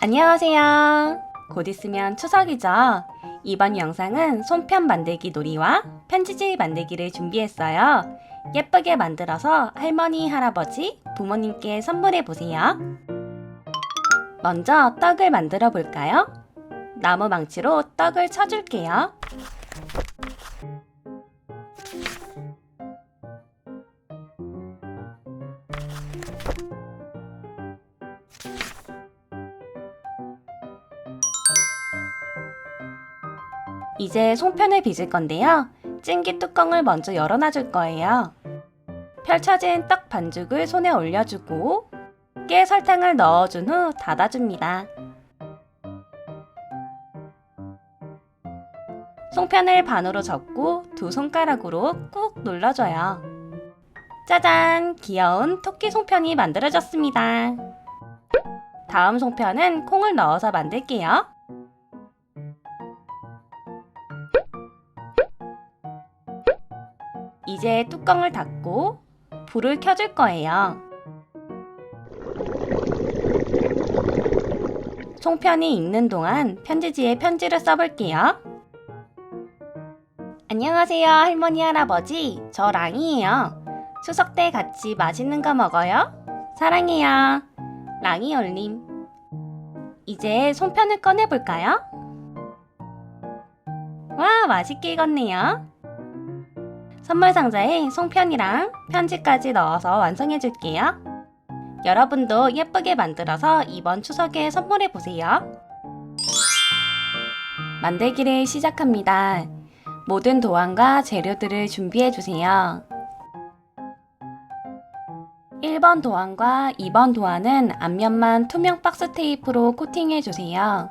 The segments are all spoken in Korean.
안녕하세요. 곧 있으면 추석이죠. 이번 영상은 손편 만들기 놀이와 편지지 만들기를 준비했어요. 예쁘게 만들어서 할머니, 할아버지, 부모님께 선물해 보세요. 먼저 떡을 만들어 볼까요? 나무 망치로 떡을 쳐줄게요. 이제 송편을 빚을 건데요. 찜기 뚜껑을 먼저 열어놔 줄 거예요. 펼쳐진 떡 반죽을 손에 올려주고 깨 설탕을 넣어준 후 닫아줍니다. 송편을 반으로 접고 두 손가락으로 꾹 눌러줘요. 짜잔! 귀여운 토끼 송편이 만들어졌습니다. 다음 송편은 콩을 넣어서 만들게요. 이제 뚜껑을 닫고 불을 켜줄 거예요. 송편이 익는 동안 편지지에 편지를 써볼게요. 안녕하세요, 할머니, 할아버지. 저 랑이에요. 추석 때 같이 맛있는 거 먹어요. 사랑해요. 랑이 올림. 이제 송편을 꺼내볼까요? 와, 맛있게 익었네요. 선물 상자에 송편이랑 편지까지 넣어서 완성해 줄게요. 여러분도 예쁘게 만들어서 이번 추석에 선물해 보세요. 만들기를 시작합니다. 모든 도안과 재료들을 준비해 주세요. 1번 도안과 2번 도안은 앞면만 투명 박스 테이프로 코팅해 주세요.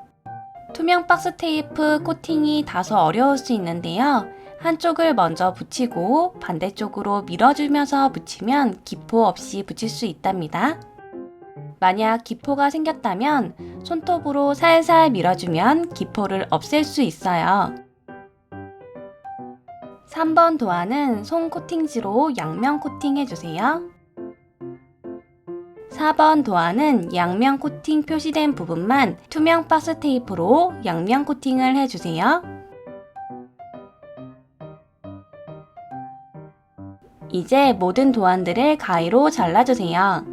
투명 박스 테이프 코팅이 다소 어려울 수 있는데요. 한쪽을 먼저 붙이고 반대쪽으로 밀어주면서 붙이면 기포 없이 붙일 수 있답니다. 만약 기포가 생겼다면 손톱으로 살살 밀어주면 기포를 없앨 수 있어요. 3번 도안은 솜 코팅지로 양면 코팅해주세요. 4번 도안은 양면 코팅 표시된 부분만 투명 박스 테이프로 양면 코팅을 해주세요. 이제 모든 도안들을 가위로 잘라주세요.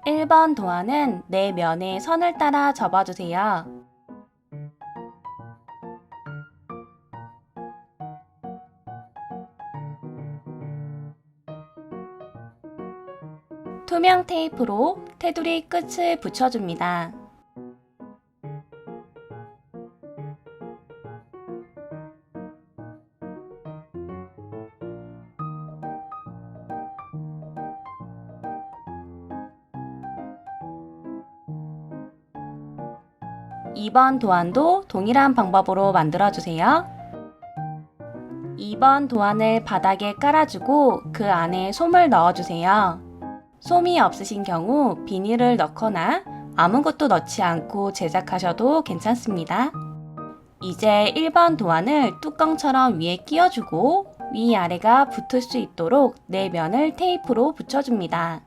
(1번) 도안은 네 면의 선을 따라 접어주세요. 투명 테이프로 테두리 끝을 붙여줍니다. (2번) 도안도 동일한 방법으로 만들어주세요. 2번 도안을 바닥에 깔아주고 그 안에 솜을 넣어주세요. 솜이 없으신 경우 비닐을 넣거나 아무것도 넣지 않고 제작하셔도 괜찮습니다. 이제 1번 도안을 뚜껑처럼 위에 끼워주고 위아래가 붙을 수 있도록 네 면을 테이프로 붙여줍니다.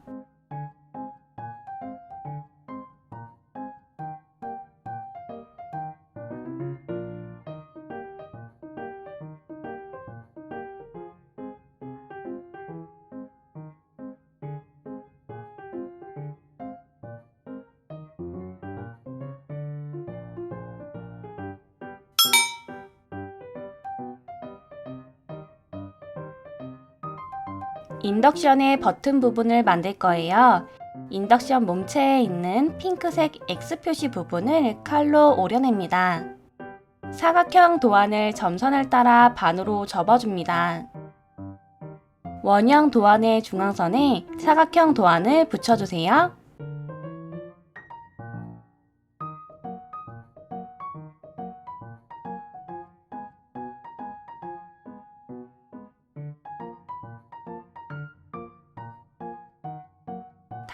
인덕션의 버튼 부분을 만들 거예요. 인덕션 몸체에 있는 핑크색 X 표시 부분을 칼로 오려냅니다. 사각형 도안을 점선을 따라 반으로 접어줍니다. 원형 도안의 중앙선에 사각형 도안을 붙여주세요.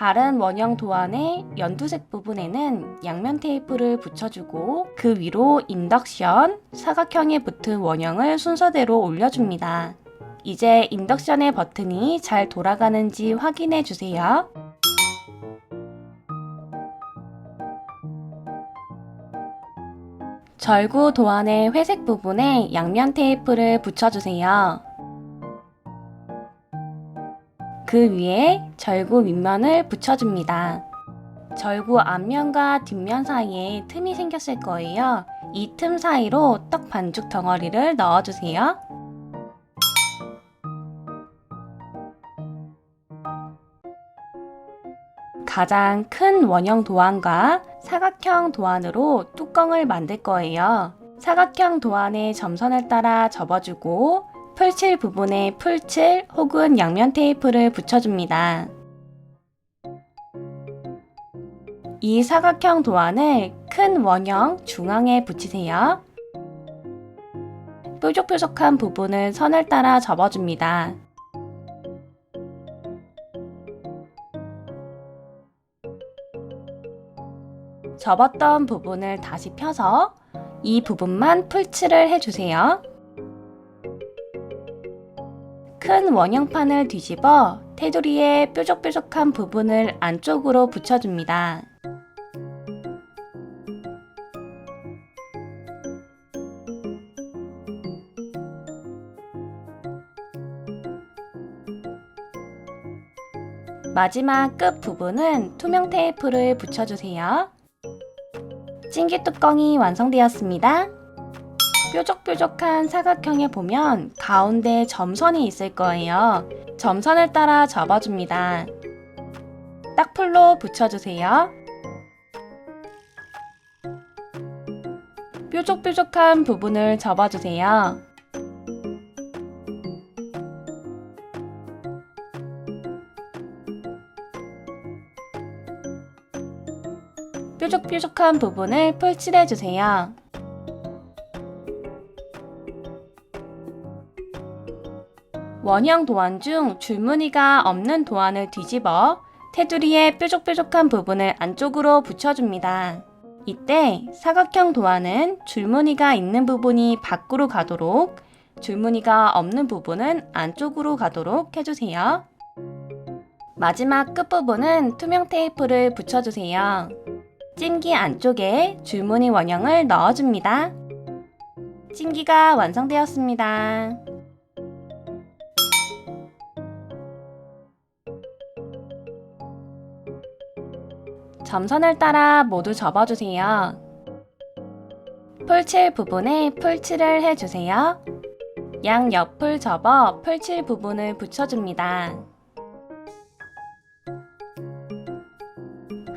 다른 원형 도안의 연두색 부분에는 양면 테이프를 붙여주고 그 위로 인덕션, 사각형에 붙은 원형을 순서대로 올려줍니다. 이제 인덕션의 버튼이 잘 돌아가는지 확인해 주세요. 절구 도안의 회색 부분에 양면 테이프를 붙여주세요. 그 위에 절구 윗면을 붙여줍니다. 절구 앞면과 뒷면 사이에 틈이 생겼을 거예요. 이 틈 사이로 떡 반죽 덩어리를 넣어주세요. 가장 큰 원형 도안과 사각형 도안으로 뚜껑을 만들 거예요. 사각형 도안의 점선을 따라 접어주고 풀칠 부분에 풀칠 혹은 양면 테이프를 붙여줍니다. 이 사각형 도안을 큰 원형 중앙에 붙이세요. 뾰족뾰족한 부분을 선을 따라 접어줍니다. 접었던 부분을 다시 펴서 이 부분만 풀칠을 해주세요. 큰 원형판을 뒤집어 테두리의 뾰족뾰족한 부분을 안쪽으로 붙여줍니다. 마지막 끝 부분은 투명 테이프를 붙여주세요. 찜기 뚜껑이 완성되었습니다. 뾰족뾰족한 사각형에 보면 가운데 점선이 있을 거예요. 점선을 따라 접어줍니다. 딱풀로 붙여주세요. 뾰족뾰족한 부분을 접어주세요. 뾰족뾰족한 부분을 풀칠해주세요. 원형 도안 중 줄무늬가 없는 도안을 뒤집어 테두리의 뾰족뾰족한 부분을 안쪽으로 붙여줍니다. 이때 사각형 도안은 줄무늬가 있는 부분이 밖으로 가도록, 줄무늬가 없는 부분은 안쪽으로 가도록 해주세요. 마지막 끝부분은 투명 테이프를 붙여주세요. 찜기 안쪽에 줄무늬 원형을 넣어줍니다. 찜기가 완성되었습니다. 점선을 따라 모두 접어주세요. 풀칠 부분에 풀칠을 해주세요. 양옆을 접어 풀칠 부분을 붙여줍니다.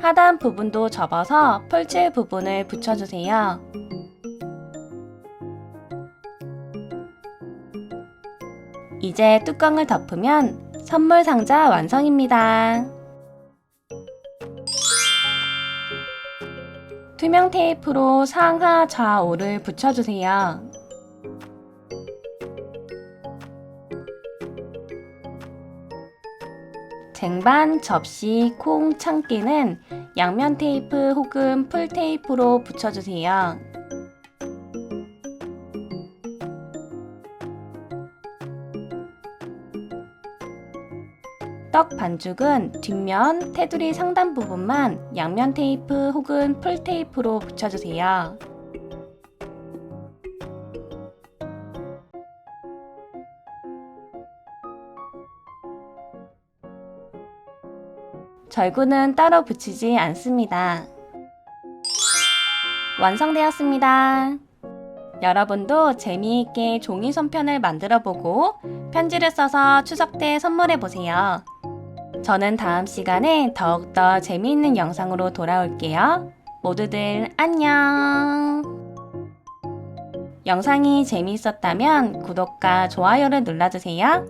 하단 부분도 접어서 풀칠 부분을 붙여주세요. 이제 뚜껑을 덮으면 선물 상자 완성입니다. 투명 테이프로 상하 좌우를 붙여주세요. 쟁반, 접시, 콩, 참깨는 양면 테이프 혹은 풀 테이프로 붙여주세요. 떡 반죽은 뒷면, 테두리 상단 부분만 양면 테이프 혹은 풀 테이프로 붙여주세요. 절구는 따로 붙이지 않습니다. 완성되었습니다. 여러분도 재미있게 종이 손편을 만들어보고 편지를 써서 추석 때 선물해보세요. 저는 다음 시간에 더욱더 재미있는 영상으로 돌아올게요. 모두들 안녕! 영상이 재미있었다면 구독과 좋아요를 눌러주세요.